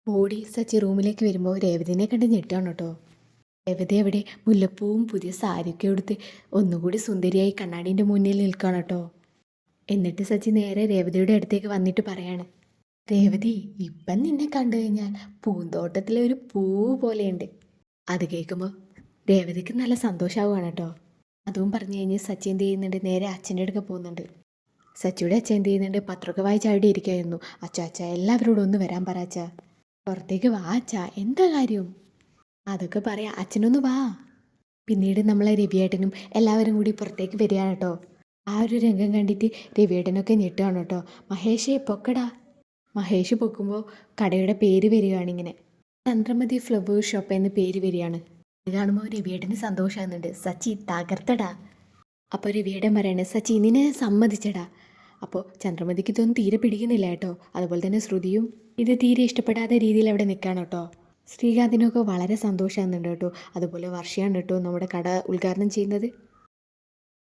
ഓടി സച്ചി റൂമിലേക്ക് വരുമ്പോൾ രേവതിനെ കണ്ട് ഞെട്ടാണ് കേട്ടോ. രേവതി അവിടെ മുല്ലപ്പൂവും പുതിയ സാരിയൊക്കെ എടുത്ത് ഒന്നുകൂടി സുന്ദരിയായി കണ്ണാടീൻ്റെ മുന്നിൽ നിൽക്കുകയാണ് കേട്ടോ. എന്നിട്ട് സച്ചി നേരെ രേവതിയുടെ അടുത്തേക്ക് വന്നിട്ട് പറയാണ്, രേവതി ഇപ്പം നിന്നെ കണ്ടു കഴിഞ്ഞാൽ പൂന്തോട്ടത്തിലെ ഒരു പൂ പോലെയുണ്ട്. അത് കേൾക്കുമ്പോൾ രേവതിക്ക് നല്ല സന്തോഷമാവുകയാണ് കേട്ടോ. അതും പറഞ്ഞു കഴിഞ്ഞ് സച്ചി എന്ത് ചെയ്യുന്നുണ്ട്, നേരെ അച്ഛൻ്റെ അടുക്ക പോകുന്നുണ്ട്. സച്ചിയുടെ അച്ഛൻ എന്ത് ചെയ്യുന്നുണ്ട്, പത്രമൊക്കെ വായിച്ച് അവിടെ ഇരിക്കുകയായിരുന്നു. അച്ഛ എല്ലാവരോടും ഒന്ന് വരാൻ പറ അച്ഛാ, പുറത്തേക്ക് വാ അച്ഛാ, എന്താ കാര്യം? അതൊക്കെ പറയാം, അച്ഛനൊന്ന് വാ. പിന്നീട് നമ്മളെ രവിയേട്ടനും എല്ലാവരും കൂടി പുറത്തേക്ക് വരികയാണ് കേട്ടോ. ആ ഒരു രംഗം കണ്ടിട്ട് രവിയേട്ടനൊക്കെ ഞെട്ടുകയാണ് കേട്ടോ. മഹേഷേ പൊക്കടാ. മഹേഷ് പൊക്കുമ്പോൾ കടയുടെ പേര് വരികയാണ്, ഇങ്ങനെ ചന്ദ്രമതി ഫ്ലവേഴ്സ് ഷോപ്പ് എന്ന് പേര് വരികയാണ്. ഇത് കാണുമ്പോൾ രവിയേട്ടന് സന്തോഷമാകുന്നുണ്ട്. സച്ചി തകർത്തടാ. അപ്പോൾ രവിയേട്ടൻ പറയണേ, സച്ചി നിന്നെ സമ്മതിച്ചടാ. അപ്പോൾ ചന്ദ്രമതിക്ക് ഇതൊന്നും തീരെ പിടിക്കുന്നില്ല കേട്ടോ. അതുപോലെ തന്നെ ശ്രുതിയും ഇത് തീരെ ഇഷ്ടപ്പെടാത്ത രീതിയിൽ അവിടെ നിൽക്കുകയാണ് കേട്ടോ. ശ്രീകാന്തിനൊക്കെ വളരെ സന്തോഷമാകുന്നുണ്ട് കേട്ടോ. അതുപോലെ വർഷയാണ് കേട്ടോ നമ്മുടെ കട ഉദ്ഘാടനം ചെയ്യുന്നത്.